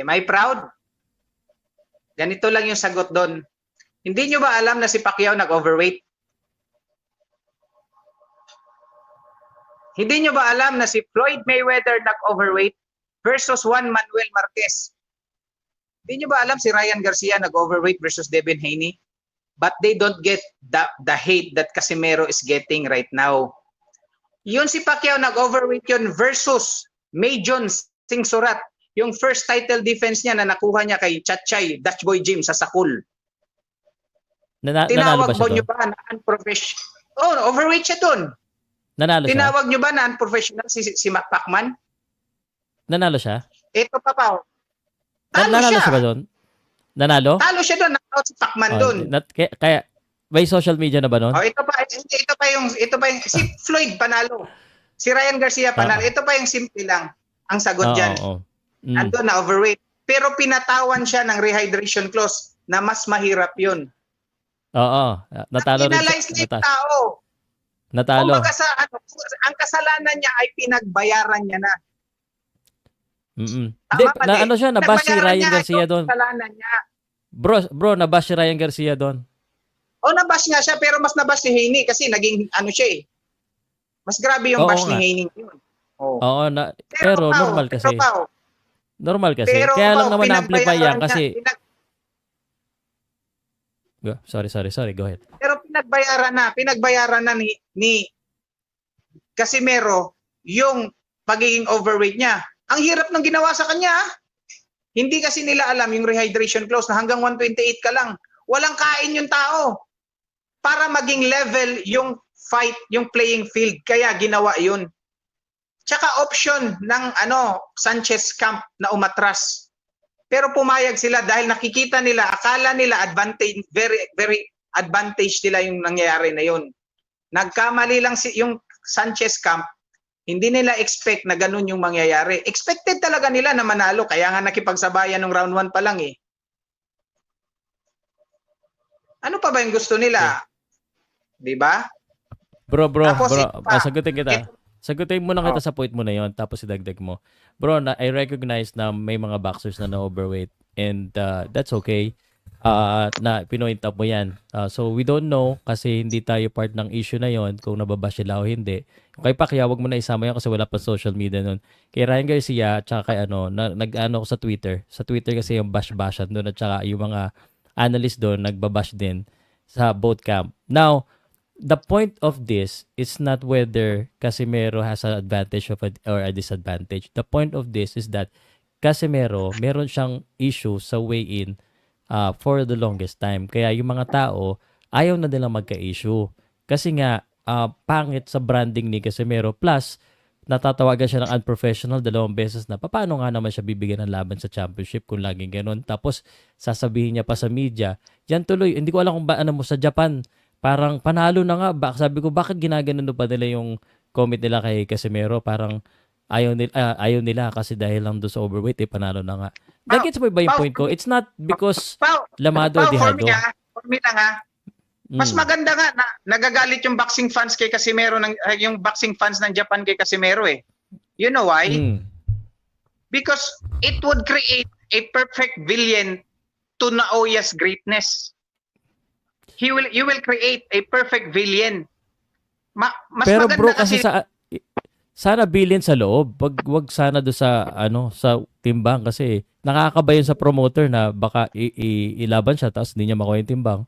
Am I proud? Ganito lang yung sagot doon. Hindi nyo ba alam na si Pacquiao nag-overweight? Hindi nyo ba alam na si Floyd Mayweather nag-overweight versus Juan Manuel Marquez? Hindi nyo ba alam si Ryan Garcia nag-overweight versus Devin Haney? But they don't get the hate that Casimero is getting right now. Yun si Pacquiao nag-overweight yun versus Majon Singsurat. Yung first title defense niya na nakuha niya kay Chatchay, Dutch Boy Jim sa Sakul. Tinawag mo nyo ba na unprofessional? Oh, overweight siya doon. Nanalo siya? Tinawag nyo ba na unprofessional si Pacman? Nanalo siya? Ito pa pa. Nanalo siya ba doon? Nanalo? Talo siya doon. Nakao si Pacman doon. Kaya, may social media na ba doon? Oh, ito pa yung si Floyd panalo. Si Ryan Garcia panalo. Ito pa yung simple lang. Ang sagot dyan. Andun na overweight. Pero pinatawan siya ng rehydration clause na mas mahirap yun. Oo. Natalo rin. Tao. Natalo. Kumbaga ang kasalanan niya ay pinagbayaran niya na. Ano siya? Nabash si Ryan Garcia doon. Kasalanan niya. Bro, nabash si Ryan Garcia doon. Nabash nga siya pero mas nabash si Haney kasi naging ano siya eh. Mas grabe yung bash ni Haney yun. Oo, pero normal kasi. Normal kasi. Pero, kaya lang naman na-amplify yan kasi... Sorry. Go ahead. Pero pinagbayaran na ni Casimero yung pagiging overweight niya. Ang hirap ng ginawa sa kanya. Hindi kasi nila alam yung rehydration clause na hanggang 128 ka lang. Walang kain yung tao. Para maging level yung fight, yung playing field. Kaya ginawa yun. Tsaka option ng Sanchez Camp na umatras. Pero pumayag sila dahil nakikita nila, akala nila advantage, very advantage nila yung nangyayari na yun. Nagkamali lang yung Sanchez Camp, hindi nila expect na ganun yung mangyayari. Expected talaga nila na manalo, kaya nga nakipagsabayan ng round 1 pa lang eh. Ano pa ba yung gusto nila? Di ba? Bro, sagutin kita. Sagutin mo lang kita sa point mo na yon, tapos idagdag mo. Bro, I recognize na may mga boxers na overweight and that's okay. Na pinoint up mo yan. So we don't know kasi hindi tayo part ng issue na yon kung nababash sila o hindi. Kay Pacquiao, wag mo na isama yan kasi wala pa social media nun. Kay Ryan Garcia, tsaka kay nag-ano ko sa Twitter. Sa Twitter kasi yung bash-bashan doon at tsaka yung mga analyst doon nagbabash din sa both camp. Now, the point of this is not whether Casimero has an advantage or a disadvantage. The point of this is that Casimero, meron siyang issue sa weigh-in for the longest time. Kaya yung mga tao, ayaw na nilang magka-issue. Kasi nga, pangit sa branding ni Casimero. Plus, natatawagan siya ng unprofessional 2 beses na paano nga naman siya bibigyan ng laban sa championship kung laging ganun. Tapos, sasabihin niya pa sa media, yan tuloy, hindi ko alam kung mo sa Japan, parang panalo na nga. Sabi ko, bakit ginaganon pa nila yung comment nila kay Casimero? Parang ayaw nila kasi dahil lang doon sa overweight, panalo na nga. Gets mo ba yung point ko? It's not because lamado o dihado. For me lang mas maganda nga na nagagalit yung boxing fans kay Casimero, yung boxing fans ng Japan kay Casimero eh. You know why? Because it would create a perfect villain to Naoya's greatness. You will create a perfect villain. Mas pero maganda bro, kasi sana billion sa loob. Wag sana do sa sa timbang kasi nakakabayan sa promoter na baka ilaban siya tapos hindi niya makuha yung timbang.